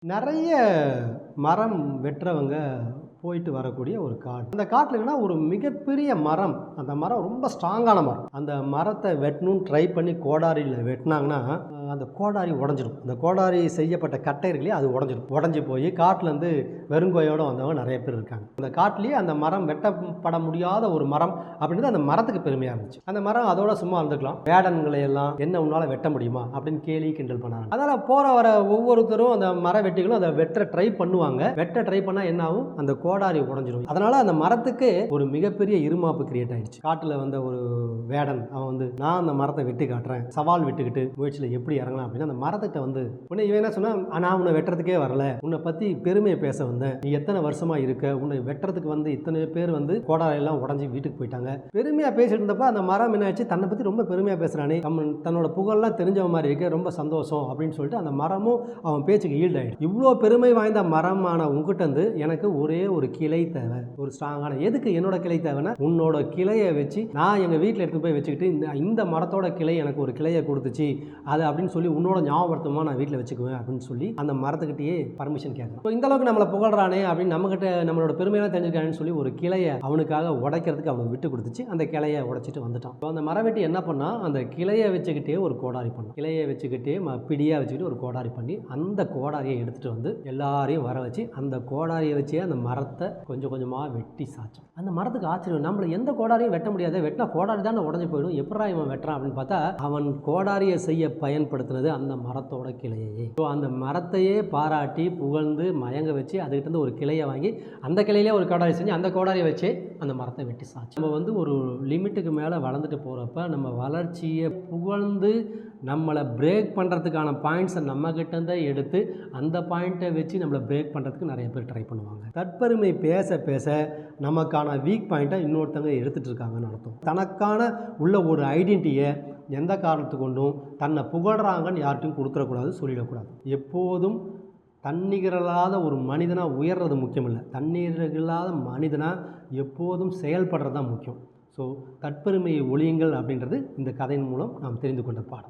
நிறைய மரம் வெட்டுறவங்க போயிட்டு வரக்கூடிய ஒரு காடு. அந்த காட்டில் என்னன்னா ஒரு மிகப்பெரிய மரம். அந்த மரம் ரொம்ப ஸ்ட்ராங்கான மரம். அந்த மரத்தை வெட்டணும்னு ட்ரை பண்ணி கோடாரியில் வெட்டினாங்கன்னா அந்த கோடாரி உடஞ்சிடும். அந்த கோடாரி செய்யப்பட்ட கட்டை இருக்குல்லையே அது உடஞ்சிடும். உடஞ்சி போய் காட்டிலேருந்து வெறுங்கோயோடு வந்தவங்க நிறைய பேர் இருக்காங்க. அந்த காட்டிலேயே அந்த மரம் வெட்டப்பட முடியாத ஒரு மரம் அப்படின்றது அந்த மரத்துக்கு பெருமையாக இருந்துச்சு. அந்த மரம் அதோட சும்மா இருந்துக்கலாம். வேடன்களை எல்லாம் என்ன உன்னால் வெட்ட முடியுமா அப்படின்னு கேலி கிண்டல் பண்ணாங்க. அதனால் போகிற வர ஒவ்வொருத்தரும் அந்த மர வெட்டிகளும் அதை வெட்ட ட்ரை பண்ணுவாங்க. வெட்ட ட்ரை பண்ணால் என்ன ஆகும்? அந்த கோடாரி உடஞ்சிடும். அதனால அந்த மரத்துக்கு ஒரு மிகப்பெரிய இருமாப்பு கிரியேட் ஆயிடுச்சு. காட்டில் வந்த ஒரு வேடன் அவன் நான் அந்த மரத்தை வெட்டி காட்டுறேன், சவால் விட்டுக்கிட்டு முயற்சியில் எப்படி இறங்கலாம் அப்படின்னா அந்த மரத்திட்ட உன்னை இவன் என்ன சொன்னா, நான் உன்னை வெட்டுறதுக்கே வரல, உன்னை பற்றி பெருமையை பேச வந்தேன், நீ எத்தனை வருஷமா இருக்க, உன்னை வெட்டுறதுக்கு இத்தனை பேர் கோடாரியெல்லாம் உடஞ்சி வீட்டுக்கு போயிட்டாங்க. பெருமையாக பேசிட்டு இருந்தப்ப அந்த மரம் என்ன ஆச்சு, தன்னை பற்றி ரொம்ப பெருமையாக பேசுகிறானே, தன்னோட புகழெல்லாம் தெரிஞ்சவன் மாதிரி இருக்கு, ரொம்ப சந்தோஷம் அப்படின்னு சொல்லிட்டு அந்த மரமும் அவன் பேச்சுக்கு ஈல்ட் ஆகிடும். இவ்வளோ பெருமை வாய்ந்த மரமான உங்ககிட்ட எனக்கு ஒரே ஒரு கிளை தேவை, ஒரு ஸ்ட்ராங்கான. எதுக்கு என்னோட கிளை தேவைன்னா, உன்னோட கிளையை வச்சு நான் எங்கள் வீட்டில் எடுத்து போய் வச்சுக்கிட்டு இந்த மரத்தோட கிளை எனக்கு ஒரு கிளையை கொடுத்துச்சு அது அப்படின்னு சொல்லி உன்னோட ஞாபகப்படுத்தமாக நான் வீட்டில் வச்சுக்குவேன் அப்படின்னு சொல்லி அந்த மரத்துக்கிட்டேயே பர்மிஷன் கேட்கணும். ஸோ இந்த அளவுக்கு நம்மளை புகழ்றானே அப்படின்னு நம்மகிட்ட நம்மளோட பெருமையெல்லாம் தெரிஞ்சுக்கான்னு சொல்லி ஒரு கிளையை அவனுக்காக உடைக்கிறதுக்கு அவனுக்கு விட்டு கொடுத்துச்சு. அந்த கிளையை உடைச்சிட்டு வந்துட்டான். ஸோ அந்த மரம் வெட்டி என்ன பண்ணா, அந்த கிளையை வச்சுக்கிட்டே ஒரு கோடாரி பண்ணும். கிளையை வச்சுக்கிட்டே பிடியாக வச்சுக்கிட்டு ஒரு கோடாரி பண்ணி அந்த கோடாரியை எடுத்துகிட்டு எல்லாரையும் வர வச்சு அந்த கோடாரியை வச்சே அந்த மரத்தை கொஞ்சம் கொஞ்சமாக வெட்டி சாய்ச்சோம். அந்த மரத்துக்கு ஆச்சரியம், நம்மளை எந்த கோடாரியும் வெட்ட முடியாது, வெட்டினா கோடாரி தான் உடஞ்சி போயிடும், எப்படா இவன் வெட்டுறான் அப்படின்னு பார்த்தா அவன் கோடாரியை செய்ய பயன்படுத்தினது அந்த மரத்தோட கிளையே. ஸோ அந்த மரத்தையே பாராட்டி புகழ்ந்து மயங்க வச்சு அதுக்கிட்ட ஒரு கிளையை வாங்கி அந்த கிளையிலே ஒரு கோடாரி செஞ்சு அந்த கோடாரியை வச்சு அந்த மரத்தை வெட்டி சாய்ச்சி. நம்ம ஒரு லிமிட்டுக்கு மேலே வளர்ந்துட்டு போகிறப்ப நம்ம வளர்ச்சியை புகழ்ந்து நம்மளை பிரேக் பண்ணுறதுக்கான பாயிண்ட்ஸை நம்மக்கிட்டேருந்தே எடுத்து அந்த பாயிண்ட்டை வச்சு நம்மளை பிரேக் பண்ணுறதுக்கு நிறைய பேர் ட்ரை பண்ணுவாங்க. தற்பெருமை பேச பேச நமக்கான வீக் பாயிண்ட்டை இன்னொருத்தங்க எடுத்துகிட்டு இருக்காங்கன்னு அர்த்தம். தனக்கான உள்ள ஒரு ஐடென்டிட்டியை எந்த காரணத்துக்கு கொண்டும் தன்னை புகழ்கிறாங்கன்னு யார்ட்டையும் கொடுத்துடக்கூடாது, சொல்லிடக்கூடாது. எப்போதும் தன்னிகரில்லாத ஒரு மனிதனாக உயர்றது முக்கியம் இல்லை, தன்னிகரில்லாத மனிதனாக எப்போதும் செயல்படுறது தான் முக்கியம். ஸோ தற்பெருமையை ஒழியுங்கள் அப்படின்றது இந்த கதையின் மூலம் நாம் தெரிந்து கொண்ட பாடம்.